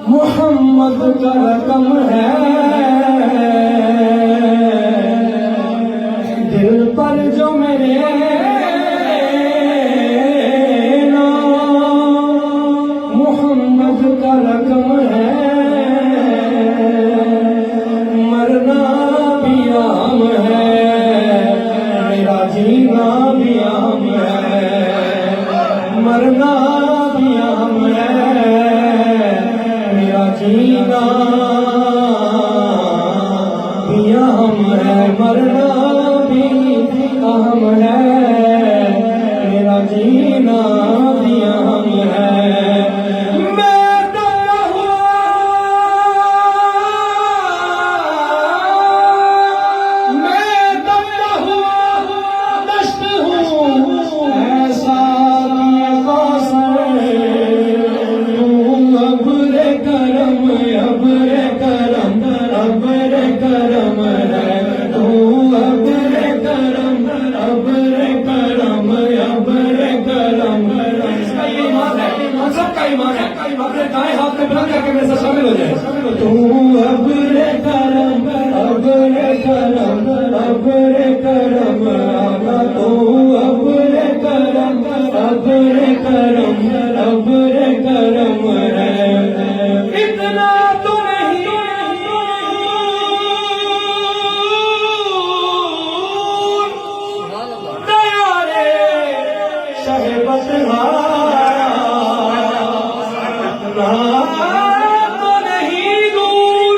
मोहम्मद का रकम है दिल पर जो मेरे मोहम्मद का रकम है मरना भी आम है मेरा जीना भी आम है मरना भी आम है मेरा जीना भी आम है मरना भी आम है मेरा जीना भी आम है दाएं हाथ को बुलंद करके मेरे साथ शामिल हो जाए तू अब रे करम अब रे करम अब रे करम तू अब रे करम अब रे करम अब रे करम इतना तो नहीं दया रे शहबत तो नहीं दूर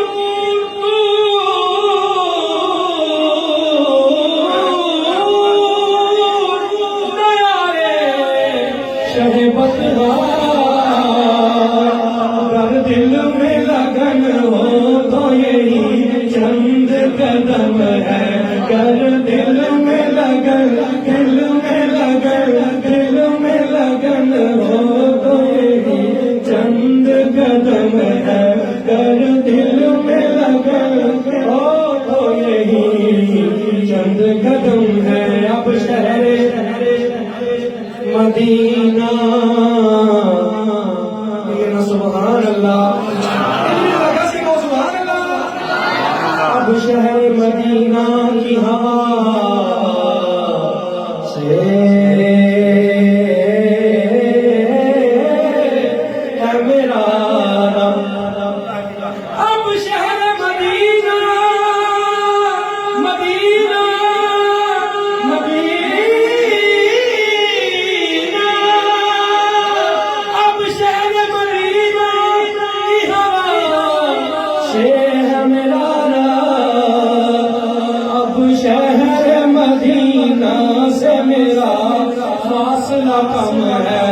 दया रे शहबत अगर दिल में लगन हो तो यही चंद कदम है कर दिल में लगन दिल में लगन दिल में लगन हो तो यही चंद कदम है कर दिल में लगन हो तो यही चंद कदम है अब शहरे मदीना सुभान अल्लाह सुभान अल्लाह अब शहर मदीना की हवा से मेरा अब शहर मदीना मदीना मदीना अब शहर मदीना की हवा से है मेरा अब शहर मदीना से मेरा फासला कम है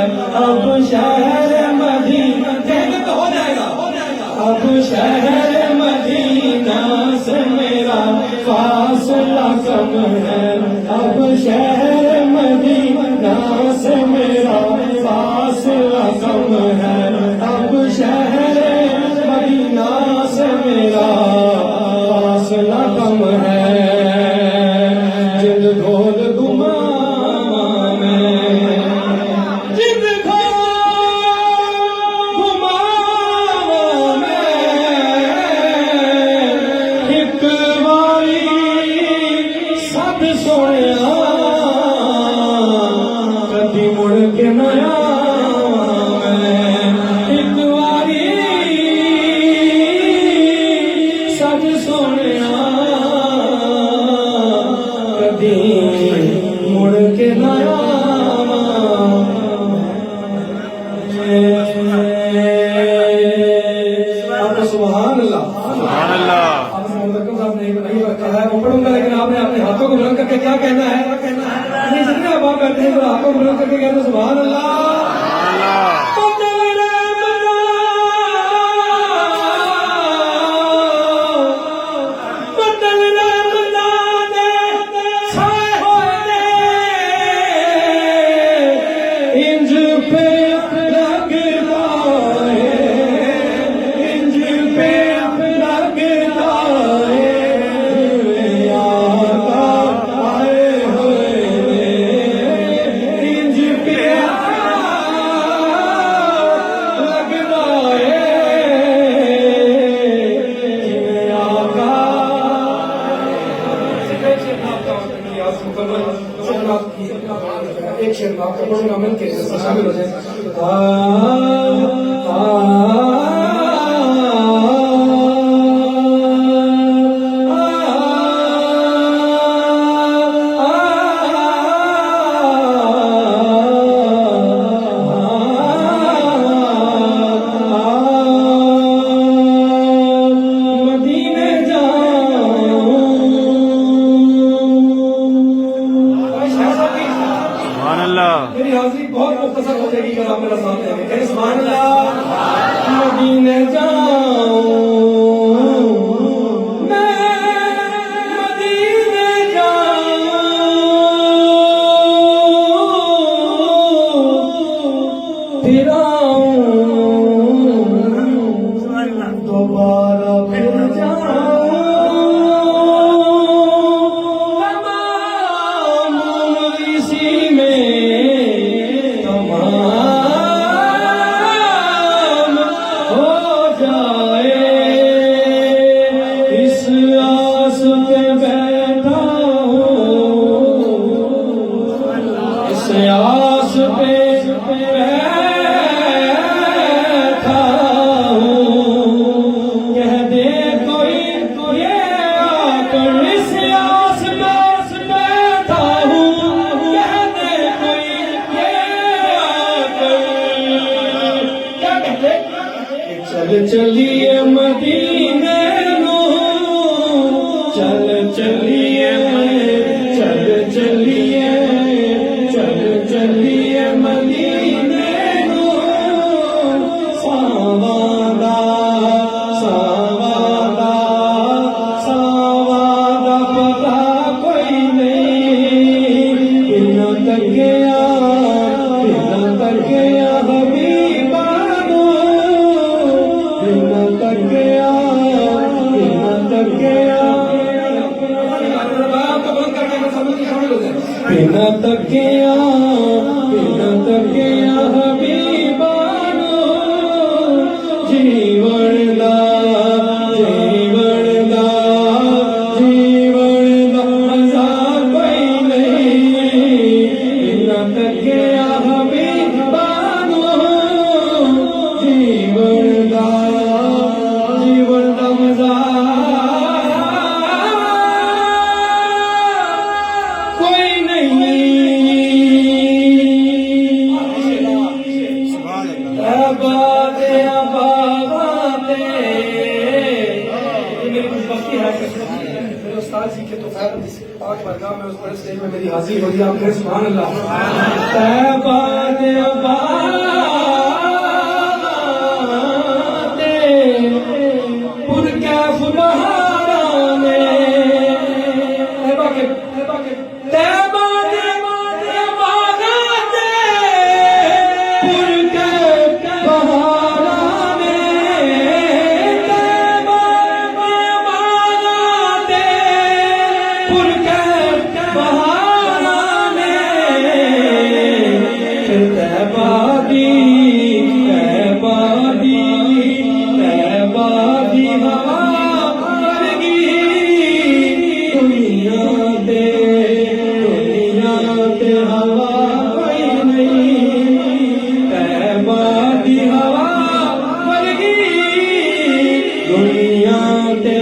अब शहर मदीना तो हो जाएगा अब शहर मदीना से मेरा फासला कम है अब शहर मदीना से मेरा फासला कम है अब शहर मदीना से मेरा फासला कम है जिद ढोल गुमा सोया कभी मुड़ के नया एक बारी सब सोया कभी मुड़ के नया सुभान अल्लाह सुभान अल्लाह पढ़ूंगा लेकिन आपने अपने हाथों को बुलंद करके क्या कहना है जितने आप करते हैं तो हाथों को बुलंद करके कहते हैं सुभान अल्लाह इंज पे लगता है इंज पे लगता है इंज पे आपको पढ़ूंगा मिल के शामिल हो जाए। मेरी हाजिरी बहुत मुख्तसर हो जाएगी अगर आप मेरा साथ देंगे। सुभान अल्लाह। मदीने जाऊं मैं, मदीने जाऊं फिर आऊं दोबारा फिर आस पे बैठा हूँ, कह दे कोई ये आकर इस आस पे बैठा हूँ, कह दे कोई ये आकर। क्या कहते? चल चलिए मदीने नो, चल चलिए, चल चलिए, चल चलिए मदीने नो। सावादा सावादा सावादा पता कोई नहीं, बिना तक गया हबीबानो, बिना तक गया बिना तक गया हबीबानो। जीवन दा मजा कोई नहीं, बिना तक गया हबीबानो। जीवन दा मजा कोई नहीं। मेरे उस्ताद जी के तो पाक बरगाह में उस बड़े स्टेज में मेरी हाजिर हो गई। आप कहें सुभान अल्लाह। दुनिया ते